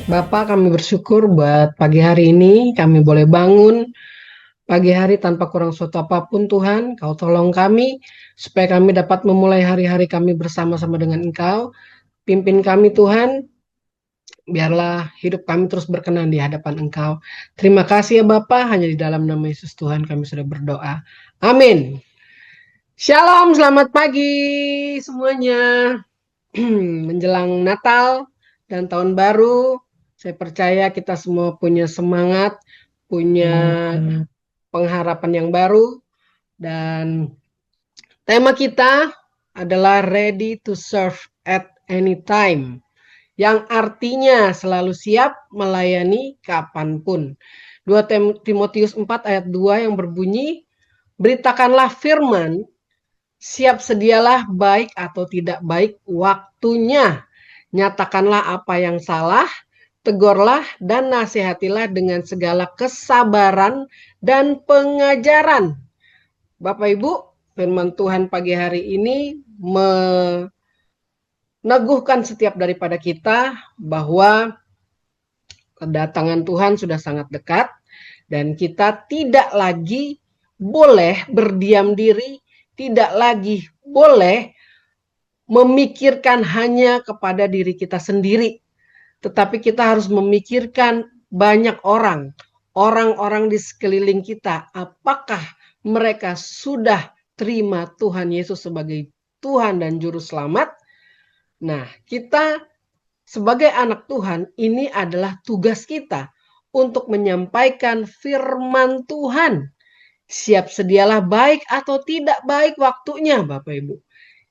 Bapak, kami bersyukur buat pagi hari ini kami boleh bangun pagi hari tanpa kurang suatu apapun. Tuhan, Kau tolong kami supaya kami dapat memulai hari-hari kami bersama-sama dengan Engkau. Pimpin kami Tuhan, biarlah hidup kami terus berkenan di hadapan Engkau. Terima kasih ya Bapak, hanya di dalam nama Yesus Tuhan kami sudah berdoa. Amin. Shalom, selamat pagi semuanya. Menjelang Natal dan Tahun Baru, saya percaya kita semua punya semangat, punya pengharapan yang baru, dan tema kita adalah Ready to Serve at any time, yang artinya selalu siap melayani kapanpun. 2 Timotius 4 ayat 2 yang berbunyi, beritakanlah firman, siap sedialah baik atau tidak baik waktunya. Nyatakanlah apa yang salah, tegurlah dan nasihatilah dengan segala kesabaran dan pengajaran. Bapak Ibu, firman Tuhan pagi hari ini meneguhkan setiap daripada kita bahwa kedatangan Tuhan sudah sangat dekat dan kita tidak lagi boleh berdiam diri, tidak lagi boleh memikirkan hanya kepada diri kita sendiri, tetapi kita harus memikirkan banyak orang, orang-orang di sekeliling kita, apakah mereka sudah terima Tuhan Yesus sebagai Tuhan dan Juru Selamat. Nah, kita sebagai anak Tuhan, ini adalah tugas kita untuk menyampaikan firman Tuhan. Siap sedialah baik atau tidak baik waktunya, Bapak Ibu.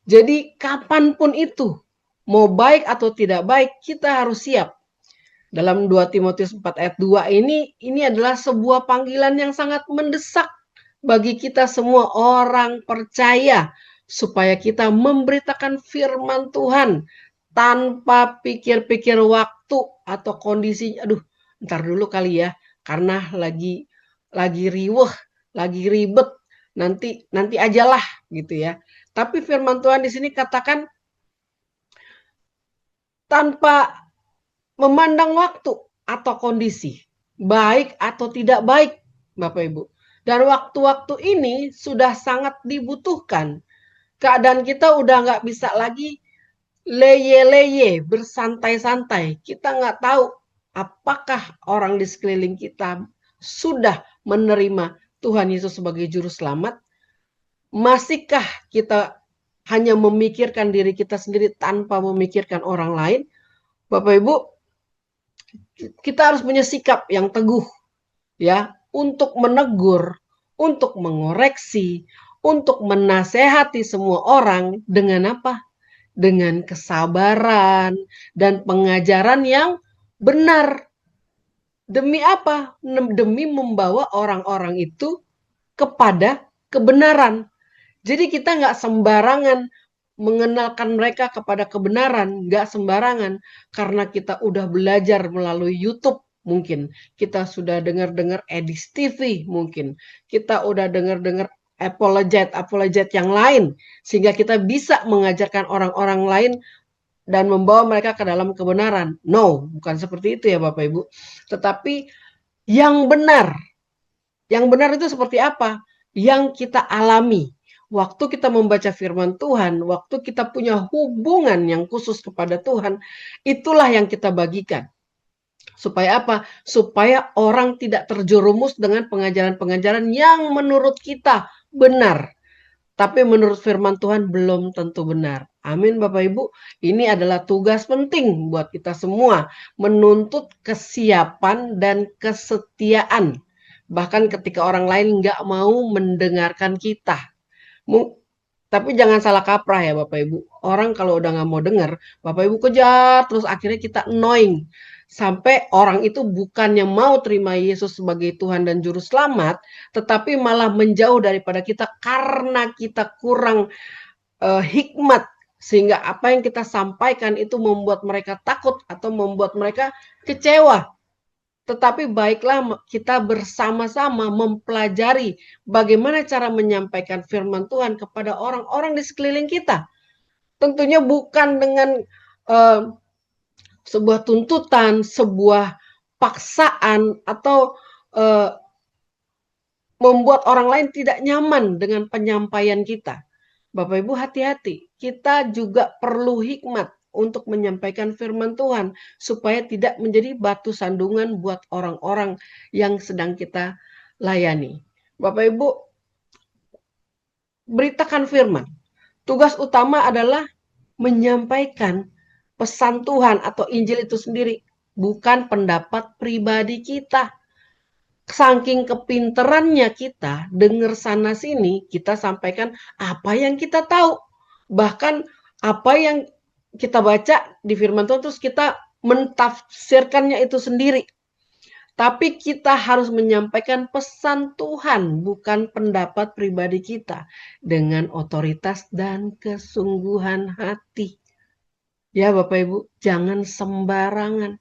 Jadi kapanpun itu, mau baik atau tidak baik, kita harus siap. Dalam 2 Timotius 4 ayat 2 ini adalah sebuah panggilan yang sangat mendesak bagi kita semua orang percaya, supaya kita memberitakan firman Tuhan tanpa pikir-pikir waktu atau kondisi, aduh ntar dulu kali ya, karena lagi riweh, lagi ribet, nanti ajalah gitu ya. Tapi firman Tuhan di sini katakan tanpa memandang waktu atau kondisi, baik atau tidak baik, Bapak Ibu. Dan waktu-waktu ini sudah sangat dibutuhkan. Keadaan kita udah nggak bisa lagi leye-leye, bersantai-santai. Kita nggak tahu apakah orang di sekeliling kita sudah menerima Tuhan Yesus sebagai Juru Selamat. Masihkah kita hanya memikirkan diri kita sendiri tanpa memikirkan orang lain? Bapak Ibu, kita harus punya sikap yang teguh ya, untuk menegur, untuk mengoreksi, untuk menasehati semua orang dengan apa? Dengan kesabaran dan pengajaran yang benar. Demi apa? Demi membawa orang-orang itu kepada kebenaran. Jadi kita nggak sembarangan mengenalkan mereka kepada kebenaran, nggak sembarangan, karena kita udah belajar melalui YouTube mungkin, kita sudah dengar-dengar Edis TV mungkin, kita udah dengar-dengar apologet yang lain, sehingga kita bisa mengajarkan orang-orang lain dan membawa mereka ke dalam kebenaran. No, bukan seperti itu ya Bapak Ibu. Tetapi yang benar itu seperti apa? Yang kita alami. Waktu kita membaca firman Tuhan, waktu kita punya hubungan yang khusus kepada Tuhan, itulah yang kita bagikan. Supaya apa? Supaya orang tidak terjerumus dengan pengajaran-pengajaran yang menurut kita benar. Tapi menurut firman Tuhan belum tentu benar. Amin Bapak Ibu. Ini adalah tugas penting buat kita semua. Menuntut kesiapan dan kesetiaan. Bahkan ketika orang lain nggak mau mendengarkan kita. Tapi jangan salah kaprah ya Bapak Ibu. Orang kalau udah nggak mau dengar, Bapak Ibu kejar, terus akhirnya kita annoying. Sampai orang itu bukannya mau terima Yesus sebagai Tuhan dan Juru Selamat, tetapi malah menjauh daripada kita karena kita kurang hikmat. Sehingga apa yang kita sampaikan itu membuat mereka takut atau membuat mereka kecewa. Tetapi baiklah kita bersama-sama mempelajari bagaimana cara menyampaikan firman Tuhan kepada orang-orang di sekeliling kita. Tentunya bukan dengan sebuah tuntutan, sebuah paksaan, atau membuat orang lain tidak nyaman dengan penyampaian kita. Bapak Ibu hati-hati, kita juga perlu hikmat untuk menyampaikan firman Tuhan supaya tidak menjadi batu sandungan buat orang-orang yang sedang kita layani. Bapak Ibu, beritakan firman. Tugas utama adalah menyampaikan pesan Tuhan atau Injil itu sendiri, bukan pendapat pribadi kita. Saking kepinterannya kita, dengar sana sini, kita sampaikan apa yang kita tahu. Bahkan apa yang kita baca di firman Tuhan, terus kita mentafsirkannya itu sendiri. Tapi kita harus menyampaikan pesan Tuhan, bukan pendapat pribadi kita, dengan otoritas dan kesungguhan hati. Ya Bapak Ibu, jangan sembarangan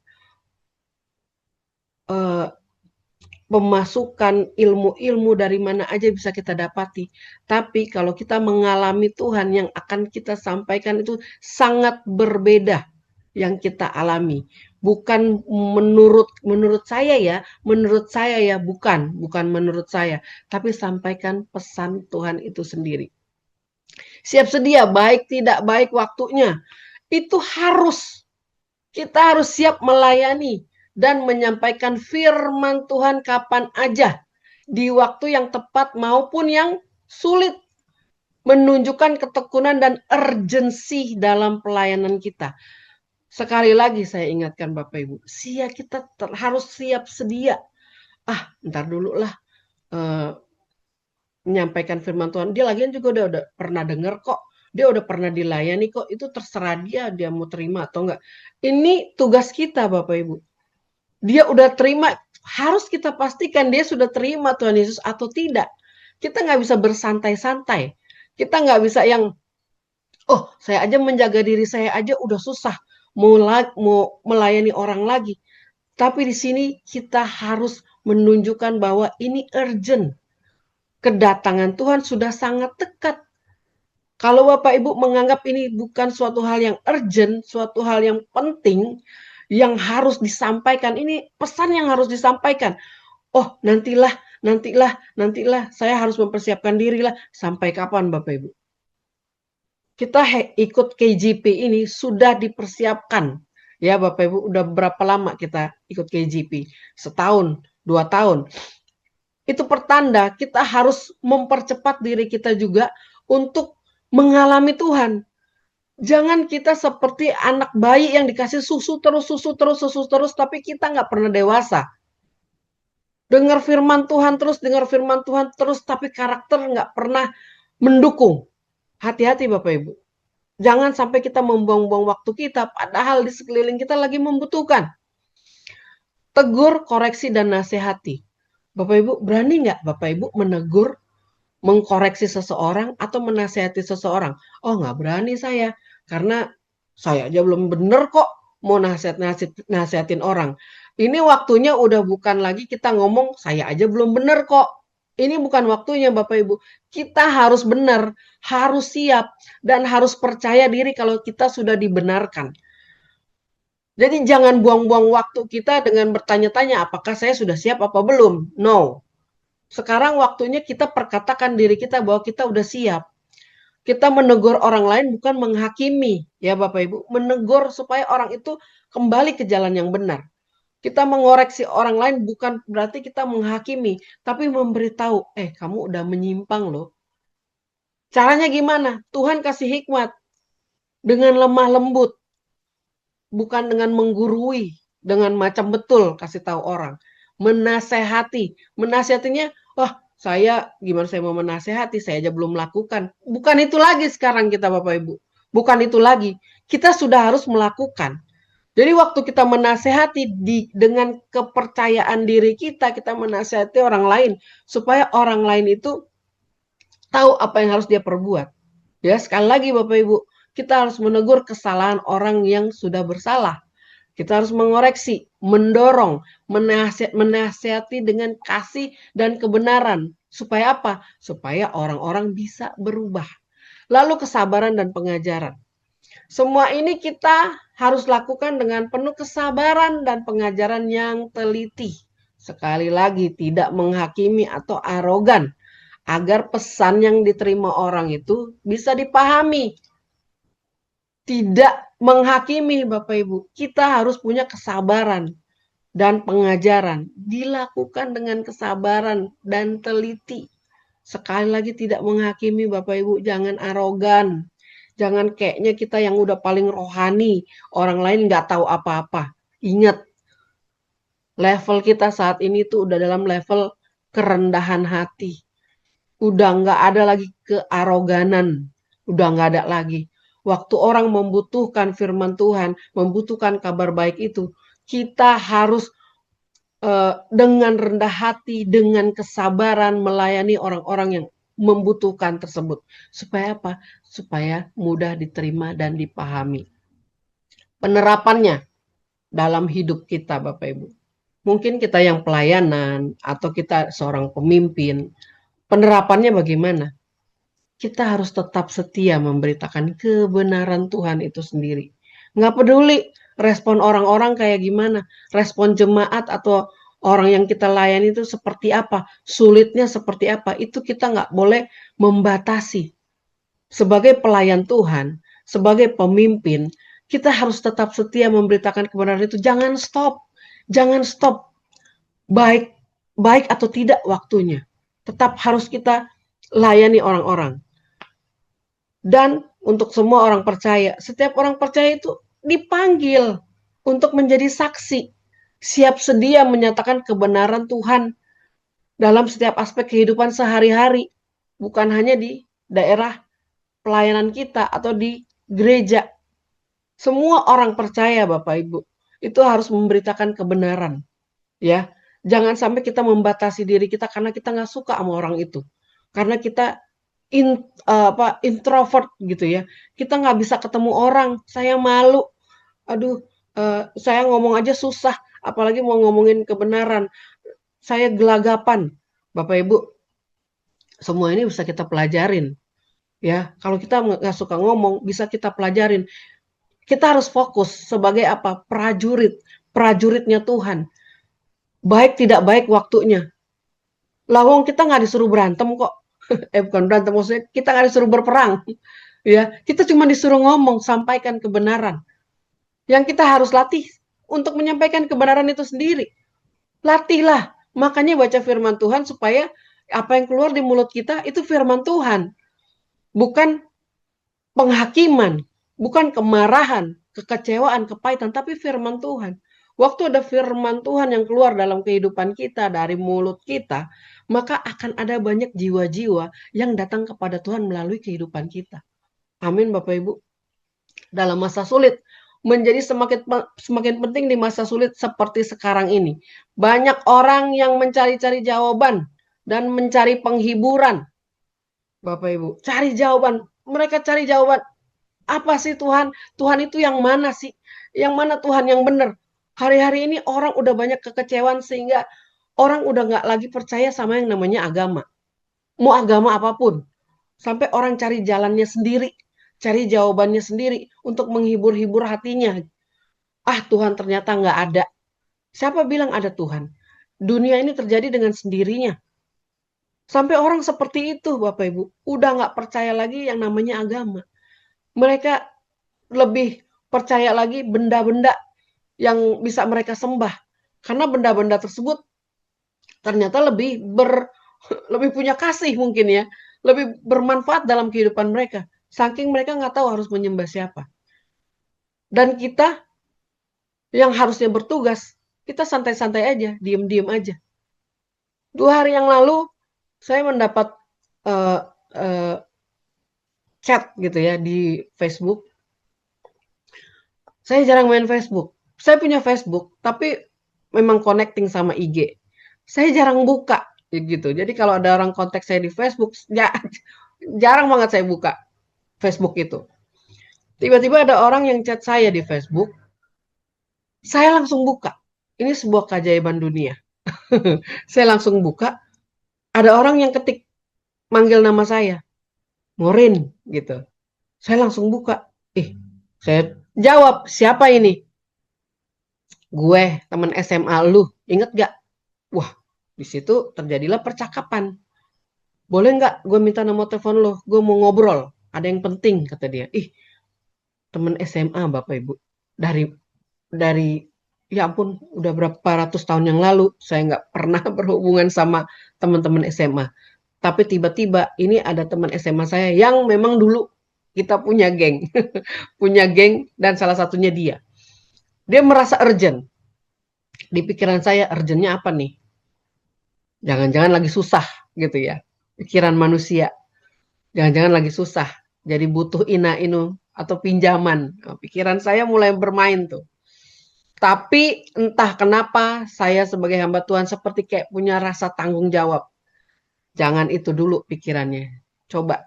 memasukkan ilmu-ilmu dari mana aja bisa kita dapati. Tapi kalau kita mengalami Tuhan, yang akan kita sampaikan itu sangat berbeda yang kita alami. Bukan menurut saya ya, bukan menurut saya, tapi sampaikan pesan Tuhan itu sendiri. Siap sedia, baik tidak baik waktunya. Itu kita harus siap melayani dan menyampaikan firman Tuhan kapan aja, di waktu yang tepat maupun yang sulit, menunjukkan ketekunan dan urgensi dalam pelayanan kita. Sekali lagi saya ingatkan Bapak Ibu, kita harus siap sedia. Ntar dulu lah menyampaikan firman Tuhan. Dia lagian juga udah pernah dengar kok. Dia udah pernah dilayani kok. Itu terserah dia mau terima atau enggak. Ini tugas kita Bapak Ibu. Dia udah terima, harus kita pastikan dia sudah terima Tuhan Yesus atau tidak. Kita nggak bisa bersantai-santai. Kita nggak bisa yang, saya aja menjaga diri saya aja udah susah, mau melayani orang lagi. Tapi di sini kita harus menunjukkan bahwa ini urgent. Kedatangan Tuhan sudah sangat dekat. Kalau Bapak Ibu menganggap ini bukan suatu hal yang urgent, suatu hal yang penting, yang harus disampaikan, ini pesan yang harus disampaikan. Nantilah, saya harus mempersiapkan diri lah. Sampai kapan Bapak Ibu? Kita ikut KJP ini sudah dipersiapkan. Ya Bapak Ibu, udah berapa lama kita ikut KJP? Setahun, 2 tahun. Itu pertanda kita harus mempercepat diri kita juga untuk mengalami Tuhan. Jangan kita seperti anak bayi yang dikasih susu terus, tapi kita nggak pernah dewasa. Dengar firman Tuhan terus, tapi karakter nggak pernah mendukung. Hati-hati Bapak Ibu. Jangan sampai kita membuang-buang waktu kita, padahal di sekeliling kita lagi membutuhkan. Tegur, koreksi, dan nasihati. Bapak Ibu, berani nggak Bapak Ibu menegur, mengkoreksi seseorang, atau menasihati seseorang? Nggak berani saya. Karena saya aja belum bener kok mau nasihatin orang. Ini waktunya udah bukan lagi kita ngomong, saya aja belum bener kok. Ini bukan waktunya Bapak Ibu. Kita harus benar, harus siap, dan harus percaya diri kalau kita sudah dibenarkan. Jadi jangan buang-buang waktu kita dengan bertanya-tanya apakah saya sudah siap apa belum. No. Sekarang waktunya kita perkatakan diri kita bahwa kita udah siap. Kita menegur orang lain bukan menghakimi, ya Bapak Ibu. Menegur supaya orang itu kembali ke jalan yang benar. Kita mengoreksi orang lain bukan berarti kita menghakimi, tapi memberitahu, kamu udah menyimpang loh. Caranya gimana? Tuhan kasih hikmat dengan lemah lembut, bukan dengan menggurui, dengan macam betul kasih tahu orang. Menasehatinya, saya gimana saya mau menasehati, saya aja belum melakukan. Bukan itu lagi sekarang kita Bapak Ibu. Bukan itu lagi. Kita sudah harus melakukan. Jadi waktu kita menasehati dengan kepercayaan diri kita menasehati orang lain. Supaya orang lain itu tahu apa yang harus dia perbuat. Ya, sekali lagi Bapak Ibu, kita harus menegur kesalahan orang yang sudah bersalah. Kita harus mengoreksi, mendorong, menasihati dengan kasih dan kebenaran. Supaya apa? Supaya orang-orang bisa berubah. Lalu kesabaran dan pengajaran. Semua ini kita harus lakukan dengan penuh kesabaran dan pengajaran yang teliti. Sekali lagi, tidak menghakimi atau arogan, agar pesan yang diterima orang itu bisa dipahami. Tidak menghakimi, Bapak Ibu. Kita harus punya kesabaran dan pengajaran. Dilakukan dengan kesabaran dan teliti. Sekali lagi, tidak menghakimi, Bapak Ibu. Jangan arogan. Jangan kayaknya kita yang udah paling rohani, orang lain nggak tahu apa-apa. Ingat, level kita saat ini tuh udah dalam level kerendahan hati. Udah nggak ada lagi kearoganan. Udah nggak ada lagi. Waktu orang membutuhkan firman Tuhan, membutuhkan kabar baik itu, kita harus dengan rendah hati, dengan kesabaran melayani orang-orang yang membutuhkan tersebut. Supaya apa? Supaya mudah diterima dan dipahami. Penerapannya dalam hidup kita, Bapak Ibu. Mungkin kita yang pelayanan atau kita seorang pemimpin, penerapannya bagaimana? Kita harus tetap setia memberitakan kebenaran Tuhan itu sendiri. Nggak peduli respon orang-orang kayak gimana, respon jemaat atau orang yang kita layani itu seperti apa, sulitnya seperti apa, itu kita nggak boleh membatasi. Sebagai pelayan Tuhan, sebagai pemimpin, kita harus tetap setia memberitakan kebenaran itu. Jangan stop, jangan stop. Baik baik atau tidak waktunya, tetap harus kita layani orang-orang. Dan untuk semua orang percaya, setiap orang percaya itu dipanggil untuk menjadi saksi, siap sedia menyatakan kebenaran Tuhan dalam setiap aspek kehidupan sehari-hari, bukan hanya di daerah pelayanan kita atau di gereja. Semua orang percaya, Bapak Ibu, itu harus memberitakan kebenaran, ya. Jangan sampai kita membatasi diri kita karena kita nggak suka sama orang itu, karena kita introvert gitu ya. Kita nggak bisa ketemu orang, saya malu. Aduh, saya ngomong aja susah, apalagi mau ngomongin kebenaran. Saya gelagapan. Bapak Ibu, semua ini bisa kita pelajarin. Ya, kalau kita nggak suka ngomong, bisa kita pelajarin. Kita harus fokus sebagai apa? Prajurit, prajuritnya Tuhan. Baik tidak baik waktunya. Lawang kita nggak disuruh berantem kok. Bukan berantem, maksudnya kita nggak disuruh berperang. Ya, kita cuma disuruh ngomong, sampaikan kebenaran. Yang kita harus latih untuk menyampaikan kebenaran itu sendiri. Latihlah. Makanya baca firman Tuhan supaya apa yang keluar di mulut kita itu firman Tuhan. Bukan penghakiman, bukan kemarahan, kekecewaan, kepahitan, tapi firman Tuhan. Waktu ada firman Tuhan yang keluar dalam kehidupan kita, dari mulut kita, maka akan ada banyak jiwa-jiwa yang datang kepada Tuhan melalui kehidupan kita. Amin, Bapak Ibu. Dalam masa sulit, menjadi semakin penting di masa sulit seperti sekarang ini. Banyak orang yang mencari-cari jawaban dan mencari penghiburan. Bapak Ibu, cari jawaban. Mereka cari jawaban. Apa sih Tuhan? Tuhan itu yang mana sih? Yang mana Tuhan yang benar? Hari-hari ini orang udah banyak kekecewaan sehingga orang udah nggak lagi percaya sama yang namanya agama. Mau agama apapun. Sampai orang cari jalannya sendiri. Cari jawabannya sendiri untuk menghibur-hibur hatinya. Ah, Tuhan ternyata nggak ada. Siapa bilang ada Tuhan? Dunia ini terjadi dengan sendirinya. Sampai orang seperti itu, Bapak Ibu. Udah nggak percaya lagi yang namanya agama. Mereka lebih percaya lagi benda-benda yang bisa mereka sembah. Karena benda-benda tersebut ternyata lebih punya kasih mungkin ya. Lebih bermanfaat dalam kehidupan mereka. Saking mereka nggak tahu harus menyembah siapa. Dan kita yang harusnya bertugas, kita santai-santai aja, diem-diem aja. 2 hari yang lalu, saya mendapat uh, uh, chat gitu ya di Facebook. Saya jarang main Facebook. Saya punya Facebook, tapi memang connecting sama IG. Saya jarang buka gitu. Jadi kalau ada orang kontak saya di Facebook, ya, jarang banget saya buka Facebook itu. Tiba-tiba ada orang yang chat saya di Facebook, saya langsung buka. Ini sebuah keajaiban dunia. Saya langsung buka, ada orang yang ketik manggil nama saya, Morin gitu. Saya langsung buka. Saya jawab, siapa ini? Gue, teman SMA lu. Ingat gak? Wah, di situ terjadilah percakapan. Boleh nggak gue minta nomor telepon lo? Gue mau ngobrol. Ada yang penting, kata dia. Ih, teman SMA Bapak Ibu. Dari ya ampun, udah berapa ratus tahun yang lalu saya nggak pernah berhubungan sama teman-teman SMA. Tapi tiba-tiba ini ada teman SMA saya yang memang dulu kita punya geng, punya geng dan salah satunya dia. Dia merasa urgent. Di pikiran saya urgentnya apa nih? Jangan-jangan lagi susah gitu ya. Pikiran manusia. Jangan-jangan lagi susah. Jadi butuh ina-inu atau pinjaman. Nah, pikiran saya mulai bermain tuh. Tapi entah kenapa saya sebagai hamba Tuhan seperti kayak punya rasa tanggung jawab. Jangan itu dulu pikirannya. Coba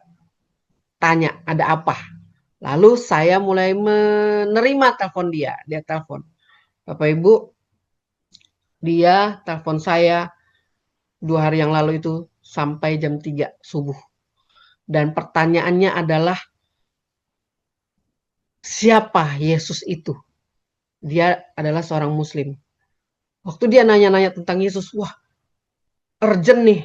tanya ada apa. Lalu saya mulai menerima telepon dia. Dia telepon. Bapak Ibu, dia telepon saya 2 hari yang lalu itu sampai jam 3 subuh. Dan pertanyaannya adalah siapa Yesus itu? Dia adalah seorang muslim. Waktu dia nanya-nanya tentang Yesus, wah urgent nih.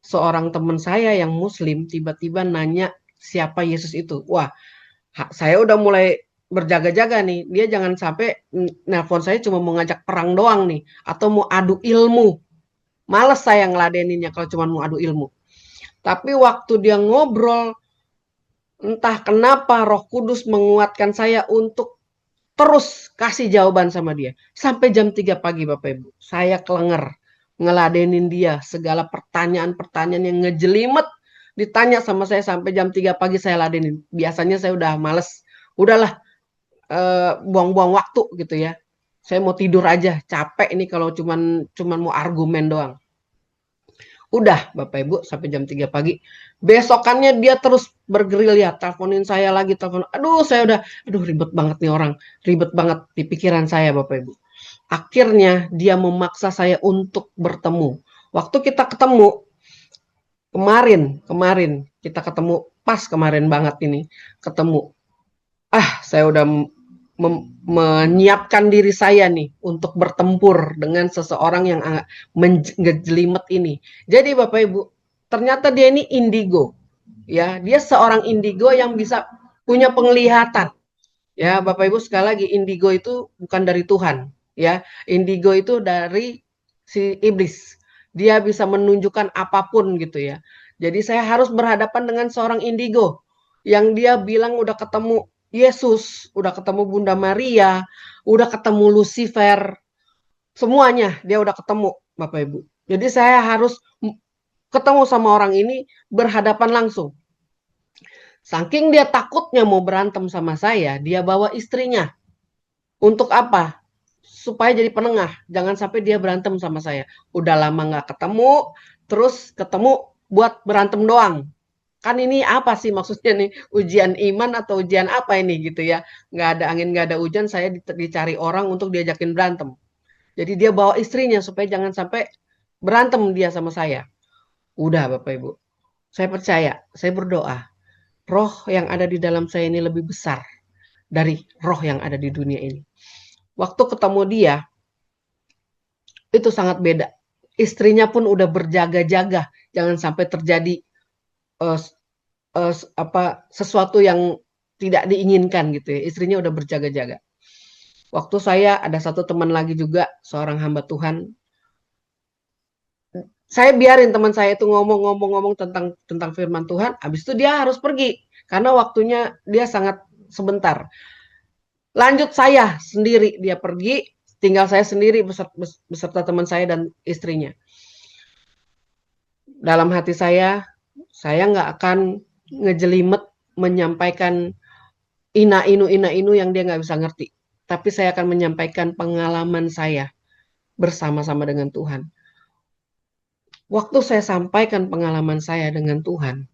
Seorang teman saya yang muslim tiba-tiba nanya siapa Yesus itu. Wah, saya udah mulai berjaga-jaga nih. Dia jangan sampai nelpon saya cuma mau ngajak perang doang nih. Atau mau adu ilmu. Males saya ngeladeninnya kalau cuma mau adu ilmu. Tapi waktu dia ngobrol, entah kenapa Roh Kudus menguatkan saya untuk terus kasih jawaban sama dia. Sampai jam 3 pagi Bapak Ibu. Saya kelenger. Ngeladenin dia. Segala pertanyaan-pertanyaan yang ngejelimet. Ditanya sama saya sampai jam 3 pagi saya ladenin. Biasanya saya udah males. Udahlah, buang-buang waktu gitu ya. Saya mau tidur aja. Capek ini kalau cuman mau argumen doang. Udah Bapak Ibu sampai jam 3 pagi. Besokannya dia terus bergerilya, teleponin saya lagi, telepon. Aduh ribet banget nih orang. Ribet banget di pikiran saya Bapak Ibu. Akhirnya dia memaksa saya untuk bertemu. Waktu kita ketemu kemarin kita ketemu pas kemarin banget ini ketemu. Saya udah menyiapkan diri saya nih untuk bertempur dengan seseorang yang ngejelimet ini. Jadi Bapak Ibu, ternyata dia ini indigo. Ya, dia seorang indigo yang bisa punya penglihatan. Ya, Bapak Ibu sekali lagi indigo itu bukan dari Tuhan, ya. Indigo itu dari si iblis. Dia bisa menunjukkan apapun gitu ya. Jadi saya harus berhadapan dengan seorang indigo yang dia bilang udah ketemu Yesus, udah ketemu Bunda Maria, udah ketemu Lucifer, semuanya dia udah ketemu, Bapak Ibu. Jadi saya harus ketemu sama orang ini berhadapan langsung. Saking dia takutnya mau berantem sama saya, dia bawa istrinya. Untuk apa? Supaya jadi penengah. Jangan sampai dia berantem sama saya. Udah lama nggak ketemu, terus ketemu buat berantem doang. Kan ini apa sih maksudnya nih? Ujian iman atau ujian apa ini gitu ya? Nggak ada angin, nggak ada hujan, saya dicari orang untuk diajakin berantem. Jadi dia bawa istrinya supaya jangan sampai berantem dia sama saya. Udah Bapak Ibu. Saya percaya, saya berdoa. Roh yang ada di dalam saya ini lebih besar dari roh yang ada di dunia ini. Waktu ketemu dia, itu sangat beda. Istrinya pun udah berjaga-jaga. Jangan sampai terjadi uh, sesuatu yang tidak diinginkan gitu ya. Istrinya udah berjaga-jaga. Waktu saya ada satu teman lagi juga, seorang hamba Tuhan. Saya biarin teman saya itu ngomong-ngomong tentang firman Tuhan. Habis itu dia harus pergi karena waktunya dia sangat sebentar. Lanjut saya sendiri, dia pergi, tinggal saya sendiri beserta teman saya dan istrinya. Dalam hati saya nggak akan ngejelimet menyampaikan ina-inu yang dia nggak bisa ngerti. Tapi saya akan menyampaikan pengalaman saya bersama-sama dengan Tuhan. Waktu saya sampaikan pengalaman saya dengan Tuhan,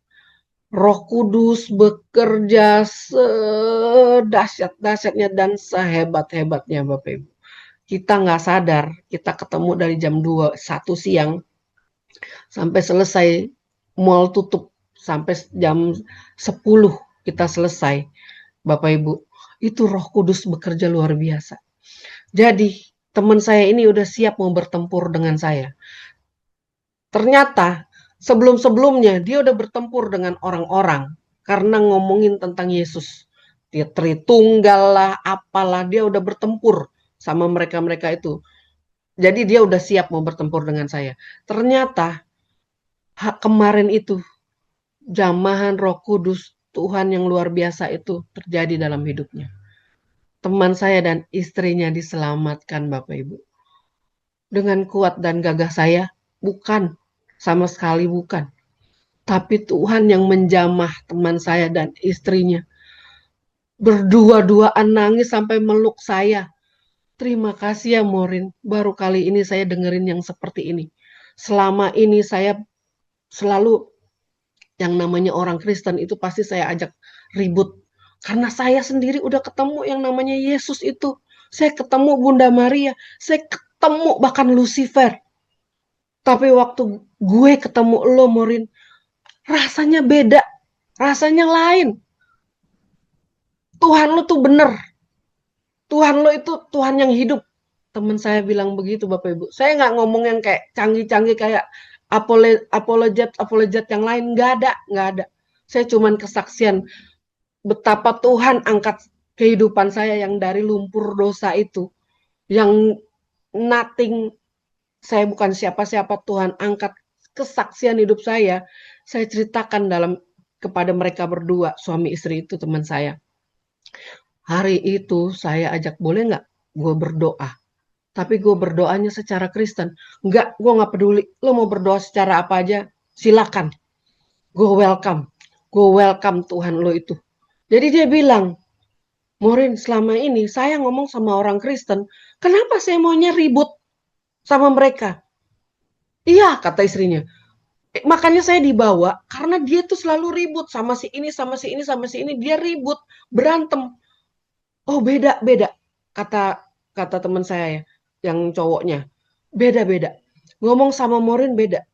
Roh Kudus bekerja sedahsyat-dahsyatnya dan sehebat-hebatnya Bapak Ibu. Kita nggak sadar, kita ketemu dari jam 1 siang sampai selesai mall tutup sampai jam 10 kita selesai. Bapak Ibu, Itu Roh Kudus bekerja luar biasa. Jadi, teman saya ini udah siap mau bertempur dengan saya. Ternyata, sebelum-sebelumnya dia udah bertempur dengan orang-orang karena ngomongin tentang Yesus. Dia Tritunggal lah, apalah, dia udah bertempur sama mereka-mereka itu. Jadi dia udah siap mau bertempur dengan saya. Ternyata kemarin itu jamahan Roh Kudus Tuhan yang luar biasa itu terjadi dalam hidupnya. Teman saya dan istrinya diselamatkan, Bapak Ibu. Dengan kuat dan gagah saya? Bukan. Sama sekali bukan. Tapi Tuhan yang menjamah teman saya dan istrinya. Berdua-duaan nangis sampai meluk saya. Terima kasih ya Morin. Baru kali ini saya dengerin yang seperti ini. Selama ini saya selalu yang namanya orang Kristen itu pasti saya ajak ribut. Karena saya sendiri udah ketemu yang namanya Yesus itu. Saya ketemu Bunda Maria. Saya ketemu bahkan Lucifer. Tapi waktu gue ketemu lo Morin, rasanya beda. Rasanya lain. Tuhan lo tuh bener. Tuhan lo itu Tuhan yang hidup. Teman saya bilang begitu Bapak Ibu. Saya nggak ngomong yang kayak canggih-canggih kayak apologet yang lain. Nggak ada. Saya cuman kesaksian betapa Tuhan angkat kehidupan saya yang dari lumpur dosa itu. Yang nothing, saya bukan siapa-siapa, Tuhan angkat kesaksian hidup saya ceritakan kepada mereka berdua, suami istri itu teman saya. Hari itu saya ajak, boleh nggak gue berdoa? Tapi gue berdoanya secara Kristen. Enggak, gue nggak peduli. Lo mau berdoa secara apa aja, silakan. Gue welcome. Gue welcome Tuhan lo itu. Jadi dia bilang, Morin, selama ini saya ngomong sama orang Kristen, kenapa saya maunya ribut sama mereka? Iya, kata istrinya. Makanya saya dibawa karena dia tuh selalu ribut sama si ini, sama si ini, sama si ini. Dia ribut, berantem. Oh beda, kata kata teman saya ya, yang cowoknya. Beda. Ngomong sama Morin beda.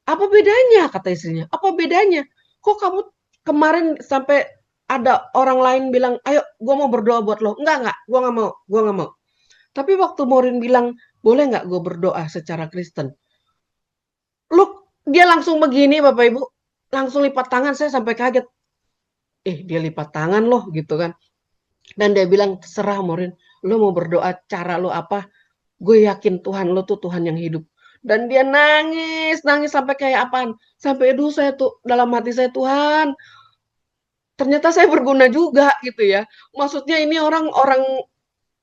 Apa bedanya? Kata istrinya. Apa bedanya? Kok kamu kemarin sampai ada orang lain bilang, ayo gue mau berdoa buat lo. Enggak, gue nggak mau. Tapi waktu Morin bilang, boleh nggak gue berdoa secara Kristen? Dia langsung begini Bapak Ibu. Langsung lipat tangan, saya sampai kaget. Dia lipat tangan loh gitu kan. Dan dia bilang, serah Morin, lo mau berdoa cara lo apa, gue yakin Tuhan lo tuh Tuhan yang hidup. Dan dia nangis sampai kayak apaan. Sampai aduh saya tuh, dalam hati saya, Tuhan, ternyata saya berguna juga gitu ya. Maksudnya ini orang-orang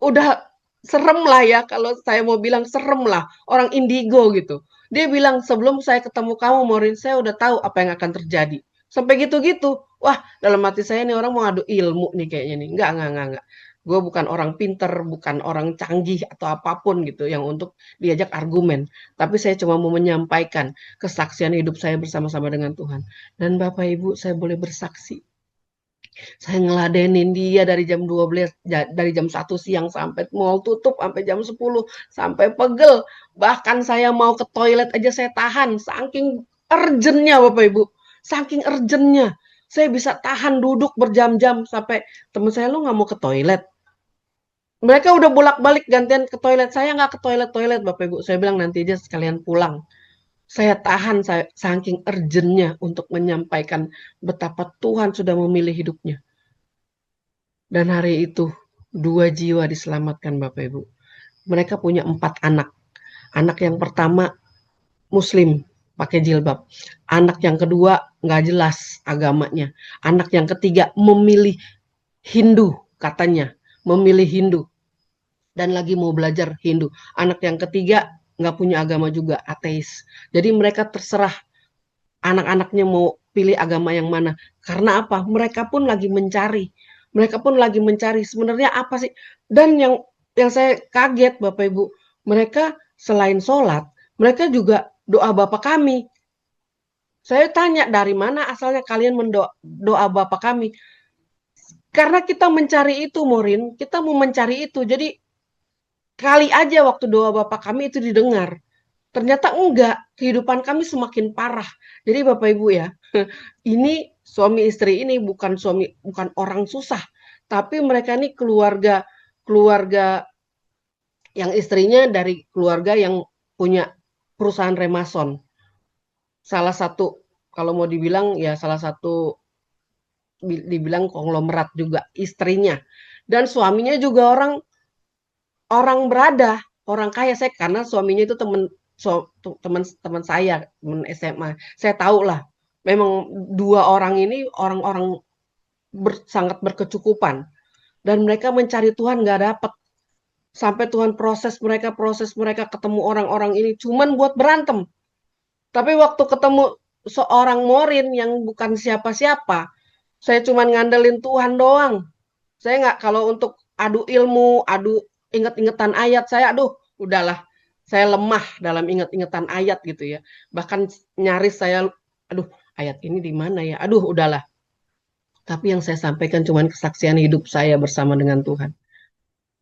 udah serem lah ya, kalau saya mau bilang serem lah, orang indigo gitu. Dia bilang, sebelum saya ketemu kamu Morin, saya udah tahu apa yang akan terjadi. Sampai gitu-gitu. Wah, dalam hati saya nih orang mau adu ilmu nih kayaknya nih. Enggak. Gue bukan orang pinter, bukan orang canggih atau apapun gitu yang untuk diajak argumen. Tapi saya cuma mau menyampaikan kesaksian hidup saya bersama-sama dengan Tuhan. Dan Bapak Ibu, saya boleh bersaksi. Saya ngeladenin dia dari jam 12, dari jam 1 siang sampai mall tutup, sampai jam 10, sampai pegel. Bahkan saya mau ke toilet aja saya tahan, saking urgentnya Bapak Ibu. Saking urgentnya. Saya bisa tahan duduk berjam-jam sampai teman saya, lu nggak mau ke toilet? Mereka udah bolak-balik gantian ke toilet. Saya nggak ke toilet Bapak Ibu. Saya bilang nanti aja sekalian pulang. Saya tahan saking urgentnya untuk menyampaikan betapa Tuhan sudah memilih hidupnya. Dan hari itu 2 jiwa diselamatkan Bapak Ibu. Mereka punya 4 anak. Anak yang pertama Muslim, pakai jilbab. Anak yang kedua nggak jelas agamanya. Anak yang ketiga memilih Hindu katanya. Memilih Hindu. Dan lagi mau belajar Hindu. Anak yang ketiga nggak punya agama juga, ateis. Jadi mereka terserah anak-anaknya mau pilih agama yang mana. Karena apa? Mereka pun lagi mencari. Sebenarnya apa sih? Dan yang saya kaget Bapak Ibu, mereka selain sholat, mereka juga doa Bapa Kami. Saya tanya, dari mana asalnya kalian doa Bapa Kami? Karena kita mencari itu, Morin. Kita mau mencari itu. Jadi kali aja waktu doa Bapa Kami itu didengar. Ternyata enggak, kehidupan kami semakin parah. Jadi Bapak Ibu ya, ini suami istri ini bukan orang susah, Tapi mereka ini keluarga yang istrinya dari keluarga yang punya perusahaan remason. Salah satu, kalau mau dibilang ya salah satu dibilang konglomerat juga istrinya. Dan suaminya juga orang orang berada, orang kaya. Saya karena suaminya itu teman saya, teman SMA. Saya tahu lah, memang dua orang ini orang-orang sangat berkecukupan dan mereka mencari Tuhan nggak dapat. Sampai Tuhan proses mereka ketemu orang-orang ini cuman buat berantem. Tapi waktu ketemu seorang Morin yang bukan siapa-siapa, saya cuman ngandelin Tuhan doang. Saya nggak, kalau untuk adu ilmu, adu inget-ingetan ayat, saya aduh udahlah. Saya lemah dalam inget-ingetan ayat gitu ya. Bahkan nyaris saya, aduh ayat ini di mana ya? Aduh udahlah. Tapi yang saya sampaikan cuma kesaksian hidup saya bersama dengan Tuhan.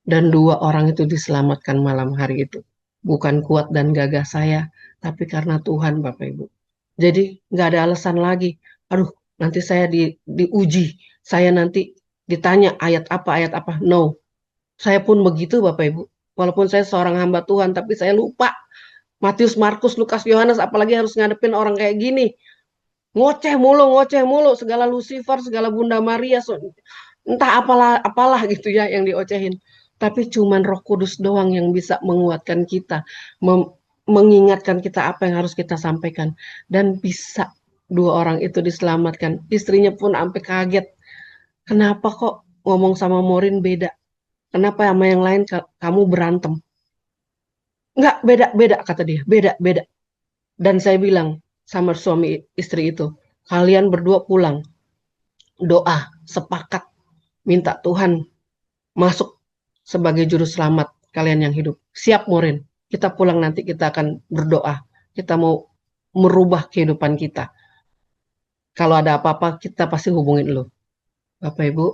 Dan dua orang itu diselamatkan malam hari itu. Bukan kuat dan gagah saya, tapi karena Tuhan Bapak Ibu. Jadi nggak ada alasan lagi. Aduh, nanti saya diuji. Saya nanti ditanya ayat apa. No, saya pun begitu Bapak Ibu. Walaupun saya seorang hamba Tuhan, tapi saya lupa. Matius, Markus, Lukas, Yohanes, apalagi harus ngadepin orang kayak gini. Ngoceh mulu, segala Lucifer, segala Bunda Maria, entah apalah gitu ya yang diocehin. Tapi cuman Roh Kudus doang yang bisa menguatkan kita, mengingatkan kita apa yang harus kita sampaikan. Dan bisa dua orang itu diselamatkan. Istrinya pun sampai kaget. Kenapa kok ngomong sama Morin beda? Kenapa sama yang lain kamu berantem? Enggak, beda kata dia. Beda. Dan saya bilang sama suami istri itu, kalian berdua pulang, doa, sepakat, minta Tuhan masuk sebagai juru selamat kalian yang hidup. Siap Morin, kita pulang nanti kita akan berdoa. Kita mau merubah kehidupan kita. Kalau ada apa-apa kita pasti hubungin lo. Bapak Ibu,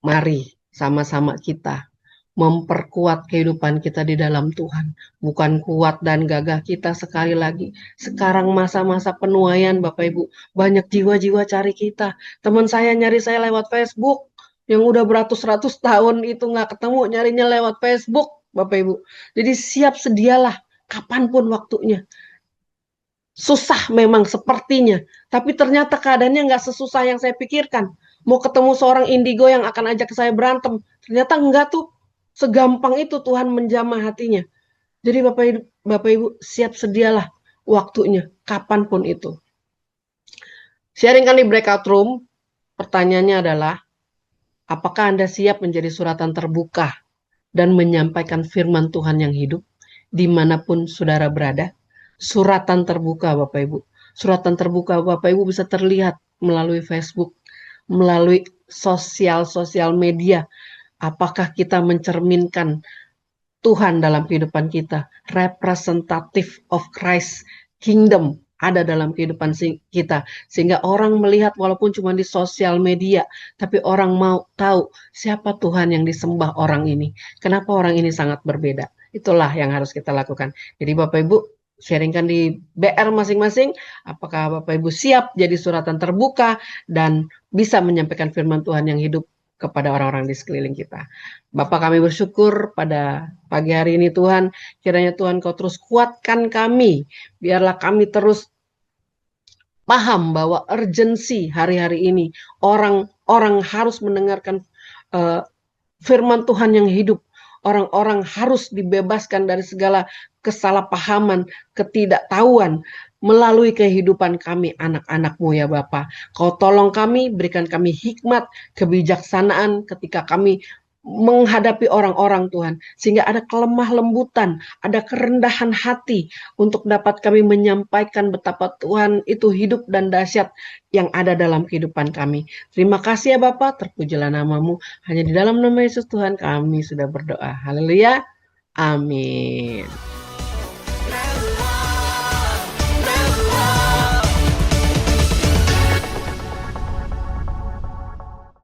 mari sama-sama kita memperkuat kehidupan kita di dalam Tuhan. Bukan kuat dan gagah kita sekali lagi. Sekarang masa-masa penuaian Bapak Ibu. Banyak jiwa-jiwa cari kita. Teman saya nyari saya lewat Facebook. Yang udah beratus-ratus tahun itu nggak ketemu, nyarinya lewat Facebook Bapak Ibu. Jadi siap sedialah kapanpun waktunya. Susah memang sepertinya. Tapi ternyata keadaannya nggak sesusah yang saya pikirkan. Mau ketemu seorang indigo yang akan ajak saya berantem. Ternyata enggak tuh. Segampang itu Tuhan menjamah hatinya. Jadi Bapak Ibu siap sedialah waktunya. Kapanpun itu. Sharingkan di breakout room. Pertanyaannya adalah, apakah Anda siap menjadi suratan terbuka dan menyampaikan firman Tuhan yang hidup dimanapun saudara berada? Suratan terbuka Bapak Ibu. Suratan terbuka Bapak Ibu bisa terlihat melalui Facebook, melalui sosial media. Apakah kita mencerminkan Tuhan dalam kehidupan kita? Representative of Christ Kingdom ada dalam kehidupan kita. Sehingga orang melihat walaupun cuma di sosial media, tapi orang mau tahu siapa Tuhan yang disembah orang ini. Kenapa orang ini sangat berbeda. Itulah yang harus kita lakukan. Jadi Bapak Ibu, sharingkan di BR masing-masing, apakah Bapak Ibu siap jadi suratan terbuka dan bisa menyampaikan firman Tuhan yang hidup kepada orang-orang di sekeliling kita. Bapak, kami bersyukur pada pagi hari ini Tuhan, kiranya Tuhan Kau terus kuatkan kami, biarlah kami terus paham bahwa urgensi hari-hari ini orang-orang harus mendengarkan firman Tuhan yang hidup. Orang-orang harus dibebaskan dari segala kesalahpahaman, ketidaktahuan melalui kehidupan kami anak-anak-Mu ya Bapa. Kau tolong kami, berikan kami hikmat, kebijaksanaan ketika kami menghadapi orang-orang Tuhan. Sehingga ada kelemah lembutan, ada kerendahan hati untuk dapat kami menyampaikan betapa Tuhan itu hidup dan dahsyat yang ada dalam kehidupan kami. Terima kasih ya Bapa, terpujilah nama-Mu. Hanya di dalam nama Yesus Tuhan kami sudah berdoa. Haleluya. Amin.